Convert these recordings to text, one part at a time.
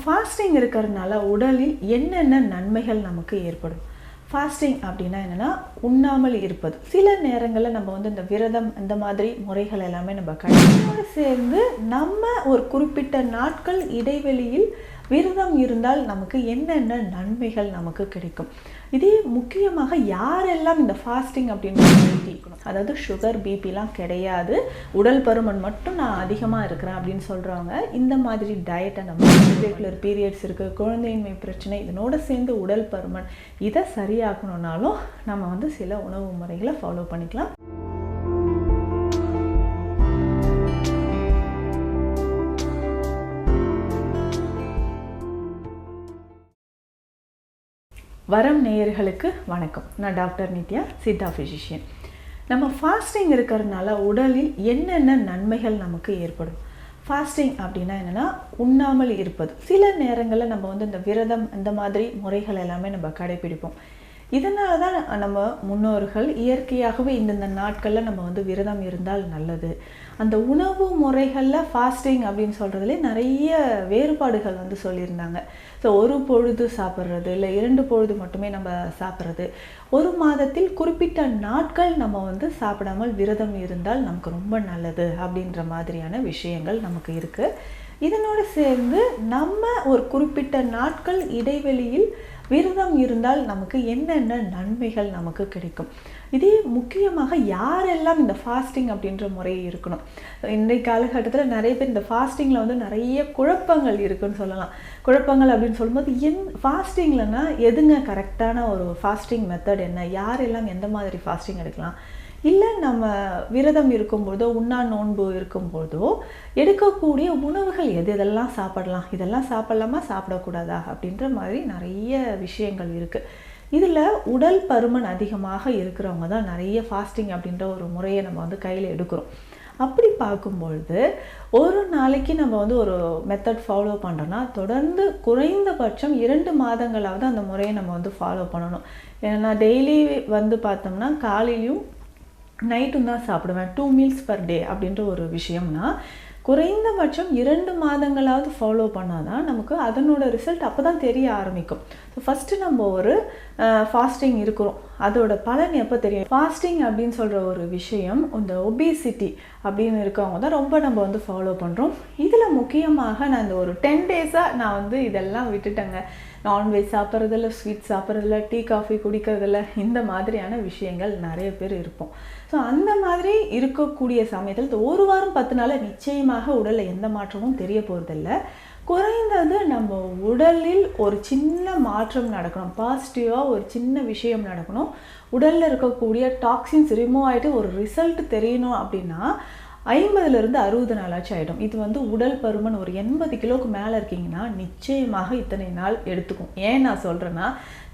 Fasting இருக்கிறதுனால உடலில் என்னென்ன நன்மைகள் நமக்கு ஏற்படும்? ஃபாஸ்டிங் அப்படின்னா என்னென்னா உண்ணாமல் இருப்பது. சில நேரங்களில் நம்ம வந்து இந்த விரதம் இந்த மாதிரி முறைகள் எல்லாமே நம்ம கடைசியோடு சேர்ந்து நம்ம ஒரு குறிப்பிட்ட நாட்கள் இடைவெளியில் விரதம் இருந்தால் நமக்கு என்னென்ன நன்மைகள் நமக்கு கிடைக்கும். இதே முக்கியமாக யாரெல்லாம் இந்த ஃபாஸ்டிங் அப்படின்றது, அதாவது சுகர் பிபிலாம் கிடையாது, உடல் பருமன் மட்டும் நான் அதிகமாக இருக்கிறேன் அப்படின்னு சொல்கிறவங்க இந்த மாதிரி டயட்டை நம்ம ரெகுலர் பீரியட்ஸ் இருக்குது, குழந்தையின்மை பிரச்சனை, இதனோட சேர்ந்து உடல் பருமன், இதை சரியாக்கணுன்னாலும் நம்ம வந்து சில உணவு முறைகளை ஃபாலோ பண்ணிக்கலாம். வரம் நேயர்களுக்கு வணக்கம். நான் டாக்டர் நித்யா, சித்தா ஃபிசிஷியன். நம்ம ஃபாஸ்டிங் இருக்கிறதுனால உடலில் என்னென்ன நன்மைகள் நமக்கு ஏற்படும்? ஃபாஸ்டிங் அப்படின்னா என்னென்னா உண்ணாமல் இருப்பது. சில நேரங்களில் நம்ம வந்து இந்த விரதம் இந்த மாதிரி முறைகள் எல்லாமே நம்ம கடைபிடிப்போம். இதனால தான் நம்ம முன்னோர்கள் இயற்கையாகவே இந்தந்த நாட்களில் நம்ம வந்து விரதம் இருந்தால் நல்லது. அந்த உணவு முறைகளில் ஃபாஸ்டிங் அப்படின்னு சொல்கிறதுலே நிறைய வேறுபாடுகள் வந்து சொல்லியிருந்தாங்க. ஸோ ஒரு பொழுது சாப்பிட்றது, இல்லை 2 பொழுது மட்டுமே நம்ம சாப்பிட்றது, ஒரு மாதத்தில் குறிப்பிட்ட நாட்கள் நம்ம வந்து சாப்பிடாமல் விரதம் இருந்தால் நமக்கு ரொம்ப நல்லது அப்படின்ற மாதிரியான விஷயங்கள் நமக்கு இருக்குது. இதனோடு சேர்ந்து நம்ம ஒரு குறிப்பிட்ட நாட்கள் இடைவெளியில் விரதம் இருந்தால் நமக்கு என்னென்ன நன்மைகள் நமக்கு கிடைக்கும். இதே முக்கியமாக யாரெல்லாம் இந்த ஃபாஸ்டிங் அப்படின்ற முறை இருக்கணும். இன்றைய காலகட்டத்தில் நிறைய பேர் இந்த ஃபாஸ்டிங்கில் வந்து நிறைய குழப்பங்கள் இருக்குன்னு சொல்லலாம். குழப்பங்கள் அப்படின்னு சொல்லும்போது ஃபாஸ்டிங்லனா எதுங்க கரெக்டான ஒரு ஃபாஸ்டிங் மெத்தட் என்ன, யாரெல்லாம் எந்த மாதிரி ஃபாஸ்டிங் எடுக்கலாம், இல்லை நம்ம விரதம் இருக்கும்போதோ உண்ணா நோன்பு இருக்கும்போதோ எடுக்கக்கூடிய உணவுகள் எதெல்லாம் சாப்பிடலாம், இதெல்லாம் சாப்பிடலாமா சாப்பிடக்கூடாதா அப்படின்ற மாதிரி நிறைய விஷயங்கள் இருக்குது. இதில் உடல் பருமன் அதிகமாக இருக்கிறவங்க தான் நிறைய ஃபாஸ்டிங் அப்படின்ற ஒரு முறையை நம்ம வந்து கையில் எடுக்கிறோம். அப்படி பார்க்கும்பொழுது ஒரு நாளைக்கு நம்ம வந்து ஒரு மெத்தட் ஃபாலோ பண்ணுறோன்னா தொடர்ந்து குறைந்தபட்சம் 2 மாதங்களாவது அந்த முறையை நம்ம வந்து ஃபாலோ பண்ணணும். ஏன்னா டெய்லி வந்து பார்த்தோம்னா காலையிலையும் நைட்டும் தான் சாப்பிடுவேன், 2 மீல்ஸ் பர் டே அப்படின்ற ஒரு விஷயம்னா குறைந்தபட்சம் 2 மாதங்களாவது ஃபாலோ பண்ணால் தான் நமக்கு அதனோட ரிசல்ட் அப்போ தான் தெரிய ஆரம்பிக்கும். ஸோ ஃபஸ்ட்டு நம்ம ஒரு ஃபாஸ்டிங் இருக்கிறோம், அதோட பலன் எப்போ தெரியும்? ஃபாஸ்டிங் அப்படின்னு சொல்கிற ஒரு விஷயம் இந்த ஒபிசிட்டி அப்படின்னு இருக்கவங்க தான் ரொம்ப நம்ம வந்து ஃபாலோ பண்ணுறோம். இதில் முக்கியமாக நான் இந்த ஒரு 10 டேஸாக நான் வந்து இதெல்லாம் விட்டுட்டேங்க. நான்வெஜ் சாப்பிட்றதில்ல, ஸ்வீட் சாப்பிட்றதில்ல, டீ காஃபி குடிக்கிறதில்ல, இந்த மாதிரியான விஷயங்கள் நிறைய பேர் இருப்போம். ஸோ அந்த மாதிரி இருக்கக்கூடிய சமயத்தில் ஒரு வாரம் 10 நாள் நிச்சயமாக உடலில் எந்த மாற்றமும் தெரிய போகிறதில்ல. குறைந்தது நம்ம உடலில் ஒரு சின்ன மாற்றம் நடக்கணும், பாசிட்டிவாக ஒரு சின்ன விஷயம் நடக்கணும், உடலில் இருக்கக்கூடிய டாக்ஸின்ஸ் ரிமூவ் ஆகிட்டு ஒரு ரிசல்ட் தெரியணும் அப்படின்னா 50லேருந்து 60 நாளாச்சும் ஆகிடும். இது வந்து உடல் பருமன் ஒரு 80 கிலோவுக்கு மேலே இருக்கீங்கன்னா நிச்சயமாக இத்தனை நாள் எடுத்துக்கும். ஏன் நான் சொல்கிறேன்னா,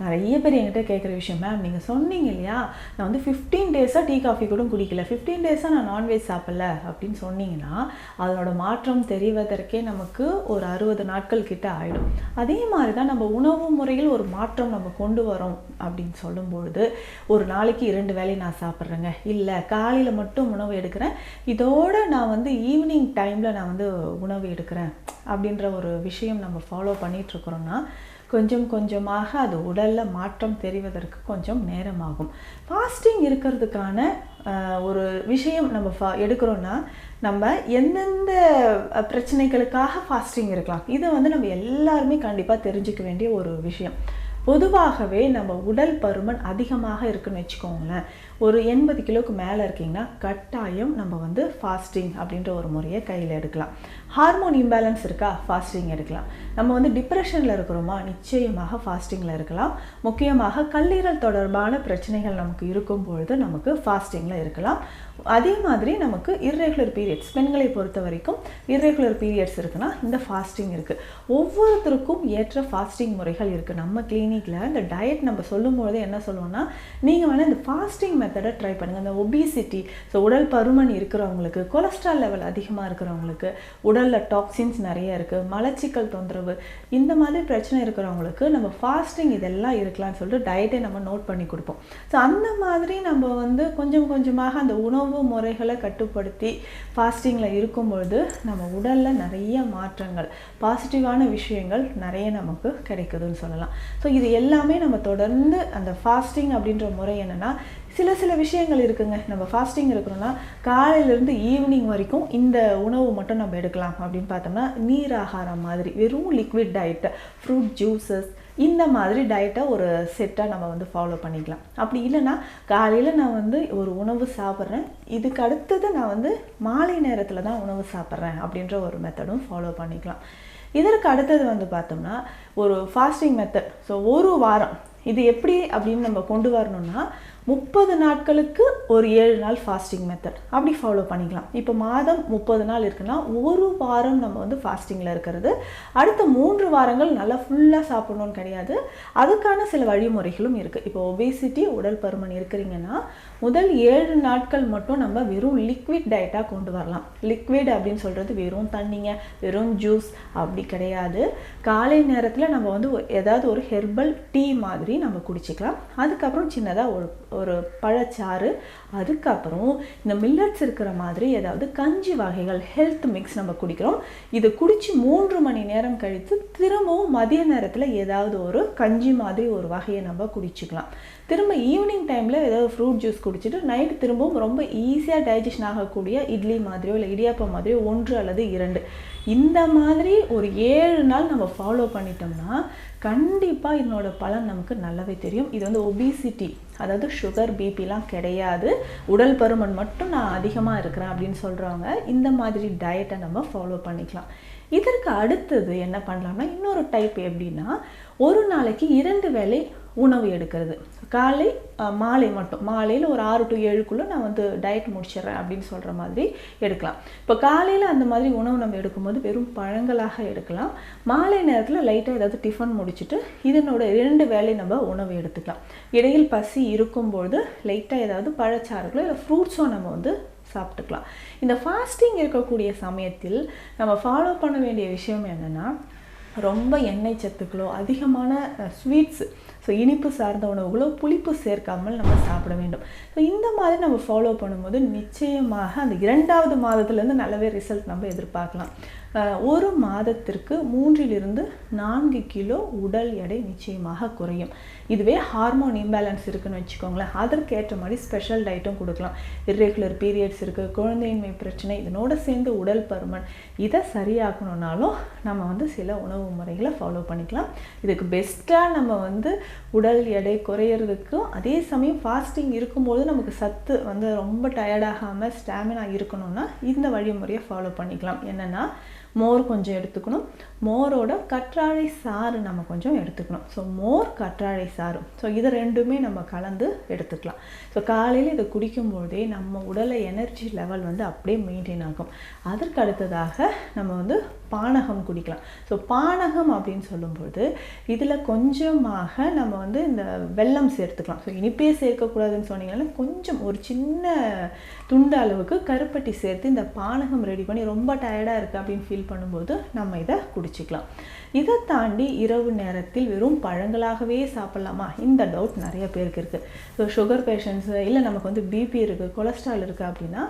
நிறைய பேர் என்கிட்ட கேட்குற விஷயம், மேம் நீங்கள் சொன்னீங்க இல்லையா நான் வந்து 15 டேஸாக டீ காஃபி கூட குடிக்கல, 15 டேஸாக நான் நான்வெஜ் சாப்பிடல அப்படின்னு சொன்னீங்கன்னா அதனோட மாற்றம் தெரிவதற்கே நமக்கு ஒரு 60 நாட்கள் கிட்ட ஆகிடும். அதே மாதிரி தான் நம்ம உணவு முறையில் ஒரு மாற்றம் நம்ம கொண்டு வரோம் அப்படின்னு சொல்லும்பொழுது ஒரு நாளைக்கு 2 வேளை நான் சாப்பிட்றேங்க, இல்லை காலையில் மட்டும் உணவு எடுக்கிறேன், இதோட நான் வந்து ஈவினிங் டைமில் நான் வந்து உணவு எடுக்கிறேன் அப்படின்ற ஒரு விஷயம் நம்ம ஃபாலோ பண்ணிகிட்ருக்குறோன்னா கொஞ்சம் கொஞ்சமாக அது உடலில் மாற்றம் தெரிவதற்கு கொஞ்சம் நேரமாகும். ஃபாஸ்டிங் இருக்கிறதுக்கான ஒரு விஷயம் நம்ம எடுக்கிறோன்னா நம்ம எந்தெந்த பிரச்சனைகளுக்காக ஃபாஸ்டிங் இருக்கலாம், இதை வந்து நம்ம எல்லாருமே கண்டிப்பாக தெரிஞ்சுக்க வேண்டிய ஒரு விஷயம். பொதுவாகவே நம்ம உடல் பருமன் அதிகமாக இருக்குன்னு வச்சுக்கோங்களேன், ஒரு 80 கிலோவுக்கு மேலே இருக்கீங்கன்னா கட்டாயம் நம்ம வந்து ஃபாஸ்டிங் அப்படின்ற ஒரு முறையை கையில் எடுக்கலாம். ஹார்மோன் இம்பேலன்ஸ் இருக்கா, ஃபாஸ்டிங் எடுக்கலாம். நம்ம வந்து டிப்ரெஷனில் இருக்கிறோமா, நிச்சயமாக ஃபாஸ்டிங்கில் இருக்கலாம். முக்கியமாக கல்லீரல் தொடர்பான பிரச்சனைகள் நமக்கு இருக்கும் பொழுது நமக்கு ஃபாஸ்டிங்கில் இருக்கலாம். அதே மாதிரி நமக்கு இர்ரெகுலர் பீரியட்ஸ், பெண்களை பொறுத்த வரைக்கும் இர்ரெகுலர் பீரியட்ஸ் இருக்குன்னா இந்த ஃபாஸ்டிங் இருக்குது. ஒவ்வொருத்தருக்கும் ஏற்ற ஃபாஸ்டிங் முறைகள் இருக்குது. நம்ம கிளினிக்கில் இந்த டயட் நம்ம சொல்லும்போது என்ன சொல்லுவோம்னா, நீங்கள் வேணால் இந்த ஃபாஸ்டிங் மெத்தடை ட்ரை பண்ணுங்கள். இந்த ஒபிசிட்டி, ஸோ உடல் பருமன் இருக்கிறவங்களுக்கு, கொலஸ்ட்ரால் லெவல் அதிகமாக இருக்கிறவங்களுக்கு, உடலில் டாக்ஸின்ஸ் நிறைய இருக்குது, மலச்சிக்கல் தொந்தரவு, இந்த மாதிரி பிரச்சனை இருக்கிறவங்களுக்கு நம்ம ஃபாஸ்டிங் இதெல்லாம் இருக்கலாம்னு சொல்லிட்டு டயட்டை நம்ம நோட் பண்ணி கொடுப்போம். ஸோ அந்த மாதிரி நம்ம வந்து கொஞ்சம் கொஞ்சமாக அந்த உணவு முறைகளை கட்டுப்படுத்தி ஃபாஸ்டிங்கில் இருக்கும்பொழுது நம்ம உடலில் நிறைய மாற்றங்கள், பாசிட்டிவான விஷயங்கள் நிறைய நமக்கு கிடைக்குதுன்னு சொல்லலாம். ஸோ இது எல்லாமே நம்ம தொடர்ந்து அந்த ஃபாஸ்டிங் அப்படின்ற முறை என்னென்னா, சில விஷயங்கள் இருக்குங்க. நம்ம ஃபாஸ்டிங் இருக்கிறோன்னா காலையிலேருந்து ஈவினிங் வரைக்கும் இந்த உணவு மட்டும் நம்ம எடுக்கலாம் அப்படின்னு பார்த்தோம்னா, நீர் ஆகாரம் மாதிரி வெறும் லிக்விட் டயட்டு, ஃப்ரூட் ஜூஸஸ், இந்த மாதிரி டயட்டை ஒரு செட்டாக நம்ம வந்து ஃபாலோ பண்ணிக்கலாம். அப்படி இல்லைன்னா காலையில் நான் வந்து ஒரு உணவு சாப்பிட்றேன், இதுக்கு அடுத்தது நான் வந்து மாலை நேரத்தில் தான் உணவு சாப்பிட்றேன் அப்படின்ற ஒரு மெத்தடும் ஃபாலோ பண்ணிக்கலாம். இதற்கு அடுத்தது வந்து பார்த்தோம்னா ஒரு ஃபாஸ்டிங் மெத்தட். ஸோ ஒரு வாரம் இது எப்படி அப்படின்னு நம்ம கொண்டு வரணும்னா 30 நாட்களுக்கு ஒரு 7 நாள் ஃபாஸ்டிங் மெத்தட் அப்படி ஃபாலோ பண்ணிக்கலாம். இப்போ மாதம் 30 நாள் இருக்குன்னா ஒரு வாரம் நம்ம வந்து ஃபாஸ்டிங்கில் இருக்கிறது, அடுத்த 3 வாரங்கள் நல்லா ஃபுல்லாக சாப்பிடணும்னு கிடையாது. அதுக்கான சில வழிமுறைகளும் இருக்குது. இப்போ ஒபேசிட்டி, உடல் பருமன் இருக்கிறீங்கன்னா முதல் 7 நாட்கள் மட்டும் நம்ம வெறும் லிக்விட் டயட்டாக கொண்டு வரலாம். லிக்விட் அப்படின்னு சொல்கிறது வெறும் தண்ணிங்க, வெறும் ஜூஸ் அப்படி கிடையாது. காலை நேரத்தில் நம்ம வந்து ஏதாவது ஒரு ஹெர்பல் டீ மாதிரி நம்ம குடிச்சிக்கலாம். அதுக்கப்புறம் சின்னதாக ஒரு பழச்சாறு, அதுக்கப்புறம் இந்த மில்லட்ஸ் இருக்கிற மாதிரி ஏதாவது கஞ்சி வகைகள், ஹெல்த் மிக்ஸ் நம்ம குடிக்கிறோம். இது குடித்து 3 மணி நேரம் கழித்து திரும்பவும் மதிய நேரத்தில் ஏதாவது ஒரு கஞ்சி மாதிரி ஒரு வகையை நம்ம குடிச்சிக்கலாம். திரும்ப ஈவினிங் டைமில் ஏதாவது ஃப்ரூட் ஜூஸ் குடிச்சிட்டு நைட்டு திரும்பவும் ரொம்ப ஈஸியாக டைஜஷன் ஆகக்கூடிய இட்லி மாதிரியோ இல்லை இடியாப்பம் மாதிரியோ 1 அல்லது 2 இந்த மாதிரி ஒரு 7 நாள் நம்ம ஃபாலோ பண்ணிட்டோம்னா கண்டிப்பாக இதனோட பலன் நமக்கு நல்லாவே தெரியும். இது வந்து ஒபிசிட்டி, அதாவது சுகர், பிபிலாம் கிடையாது, உடல் பருமன் மட்டும் நான் அதிகமாக இருக்கிறேன் அப்படின்னு சொல்கிறவங்க இந்த மாதிரி டயட்டை நம்ம ஃபாலோ பண்ணிக்கலாம். இதற்கு அடுத்தது என்ன பண்ணலாம்னா இன்னொரு டைப் எப்படின்னா, ஒரு நாளைக்கு 2 வேளை உணவு எடுக்கிறது. காலை மாலை மட்டும், மாலையில் ஒரு 6 to 7க்குள்ளே நான் வந்து டயட் முடிச்சிடுறேன் அப்படின்னு சொல்கிற மாதிரி எடுக்கலாம். இப்போ காலையில் அந்த மாதிரி உணவு நம்ம எடுக்கும்போது வெறும் பழங்களாக எடுக்கலாம். மாலை நேரத்தில் லைட்டாக ஏதாவது டிஃபன் முடிச்சுட்டு இதனோட 2 வேளை நம்ம உணவு எடுத்துக்கலாம். இடையில் பசி இருக்கும்பொழுது லைட்டாக ஏதாவது பழச்சாறுகளோ இல்லை ஃப்ரூட்ஸோ நம்ம வந்து சாப்பிட்டுக்கலாம். இந்த ஃபாஸ்டிங் இருக்கக்கூடிய சமயத்தில் நம்ம ஃபாலோ பண்ண வேண்டிய விஷயம் என்னென்னா, ரொம்ப எண்ணெய் சத்துக்களோ அதிகமான ஸ்வீட்ஸு, ஸோ இனிப்பு சார்ந்த உணவுகளோ புளிப்பு சேர்க்காமல் நம்ம சாப்பிட வேண்டும். ஸோ இந்த மாதிரி நம்ம ஃபாலோ பண்ணும்போது நிச்சயமாக அந்த 2வது மாதத்துலேருந்து நல்லாவே ரிசல்ட் நம்ம எதிர்பார்க்கலாம். ஒரு மாதத்திற்கு 3 to 4 கிலோ உடல் எடை நிச்சயமாக குறையும். இதுவே ஹார்மோன் இம்பேலன்ஸ் இருக்குன்னு வச்சுக்கோங்களேன், அதற்கேற்ற மாதிரி ஸ்பெஷல் டயட்டும் கொடுக்கலாம். இர்ரெகுலர் பீரியட்ஸ் இருக்குது, குழந்தையின்மை பிரச்சனை, இதனோட சேர்ந்து உடல் பருமன், இதை சரியாக்கணுன்னாலும் நம்ம வந்து சில உணவு முறைகளை ஃபாலோ பண்ணிக்கலாம். இதுக்கு பெஸ்ட்டாக நம்ம வந்து உடல் எடை குறையிறதுக்கும் அதே சமயம் ஃபாஸ்டிங் இருக்கும்போது நமக்கு சத்து வந்து ரொம்ப டயர்டாகாமல் ஸ்டாமினா இருக்கணும்னா இந்த வழிமுறையை ஃபாலோ பண்ணிக்கலாம். என்னென்னா, மோர் கொஞ்சம் எடுத்துக்கணும், மோரோட கற்றாழை சாறு நம்ம கொஞ்சம் எடுத்துக்கணும். ஸோ மோர், கற்றாழை சாறு, ஸோ இது 2மே நம்ம கலந்து எடுத்துக்கலாம். ஸோ காலையில் இதை குடிக்கும்போதே நம்ம உடலை எனர்ஜி லெவல் வந்து அப்படியே மெயின்டைன் ஆகும். அதற்கு அடுத்ததாக நம்ம வந்து பானகம் குடிக்கலாம். ஸோ பானகம் அப்படின்னு சொல்லும்போது இதில் கொஞ்சமாக நம்ம வந்து இந்த வெல்லம் சேர்த்துக்கலாம். ஸோ இனிப்பே சேர்க்கக்கூடாதுன்னு சொன்னீங்கன்னா கொஞ்சம் ஒரு சின்ன துண்டு அளவுக்கு கருப்பட்டி சேர்த்து இந்த பானகம் ரெடி பண்ணி ரொம்ப டயர்டாக இருக்குது அப்படின்னு ஃபீல் பண்ணும்போது நம்ம இதை குடிச்சிக்கலாம். இதை தாண்டி இரவு நேரத்தில் வெறும் பழங்களாகவே சாப்பிட்லாமா? இந்த டவுட் நிறைய பேருக்கு இருக்குது. ஸோ சுகர் பேஷண்ட்ஸு, இல்லை நமக்கு வந்து பிபி இருக்குது, கொலஸ்ட்ரால் இருக்குது அப்படின்னா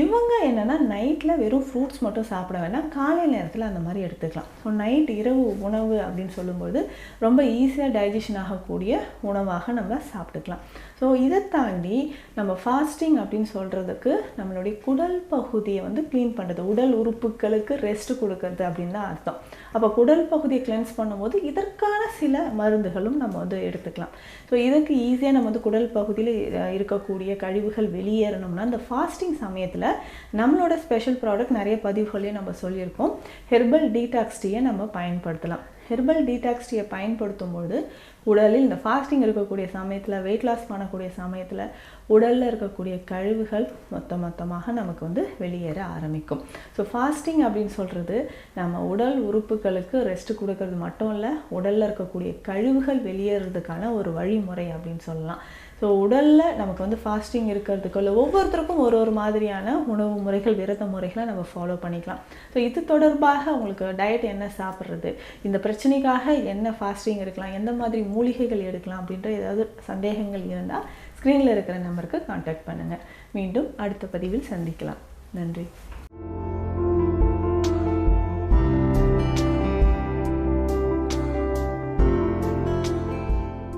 இவங்க என்னென்னா நைட்டில் வெறும் ஃப்ரூட்ஸ் மட்டும் சாப்பிட வேணாம், காலை நேரத்தில் அந்த மாதிரி எடுத்துக்கலாம். ஸோ நைட் இரவு உணவு அப்படின்னு சொல்லும்போது ரொம்ப ஈஸியாக டைஜஷன் ஆகக்கூடிய உணவாக நம்ம சாப்பிட்டுக்கலாம். ஸோ இதை தாண்டி நம்ம ஃபாஸ்டிங் அப்படின்னு சொல்கிறதுக்கு நம்மளுடைய குடல் பகுதியை வந்து க்ளீன் பண்ணுறது, உடல் உறுப்புகளுக்கு ரெஸ்ட் கொடுக்கறது அப்படின்னு தான் அர்த்தம். அப்போ குடல் பகுதியை கிளென்ஸ் பண்ணும்போது இதற்கான சில மருந்துகளும் நம்ம வந்து எடுத்துக்கலாம். ஸோ இதுக்கு ஈஸியாக நம்ம வந்து குடல் பகுதியில் இருக்கக்கூடிய கழிவுகள் வெளியேறணும்னா இந்த ஃபாஸ்டிங் சமயத்தில் நம்மளோட ஸ்பெஷல் ப்ராடக்ட் நிறைய பதிவுகளையும் நம்ம சொல்லியிருக்கோம். ஹெர்பல் டீடாக்ஸ் டீயை நம்ம பயன்படுத்தலாம். ஹெர்பல் டீடாக்ஸ் டீயை பயன்படுத்தும்போது உடலில் இந்த ஃபாஸ்டிங் இருக்கக்கூடிய சமயத்தில், வெயிட் லாஸ் பண்ணக்கூடிய சமயத்தில் உடலில் இருக்கக்கூடிய கழிவுகள் மொத்தமாக நமக்கு வந்து வெளியேற ஆரம்பிக்கும். ஸோ ஃபாஸ்டிங் அப்படின்னு சொல்கிறது நம்ம உடல் உறுப்புகளுக்கு ரெஸ்ட் கொடுக்கறது மட்டும் இல்லை, உடலில் இருக்கக்கூடிய கழிவுகள் வெளியேறதுக்கான ஒரு வழிமுறை அப்படின்னு சொல்லலாம். ஸோ உடலில் நமக்கு வந்து ஃபாஸ்டிங் இருக்கிறதுக்குள்ள ஒவ்வொருத்தருக்கும் ஒரு மாதிரியான உணவு முறைகள், விரத முறைகளை நம்ம ஃபாலோ பண்ணிக்கலாம். ஸோ இது தொடர்பாக உங்களுக்கு டயட் என்ன சாப்பிட்றது, இந்த பிரச்சனைக்காக என்ன ஃபாஸ்டிங் இருக்கலாம், எந்த மாதிரி மூலிகைகள் எடுக்கலாம் அப்படின்ற ஏதாவது சந்தேகங்கள் இருந்தால் ஸ்க்ரீனில் இருக்கிற நம்பருக்கு கான்டாக்ட் பண்ணுங்கள். மீண்டும் அடுத்த பதிவில் சந்திக்கலாம். நன்றி.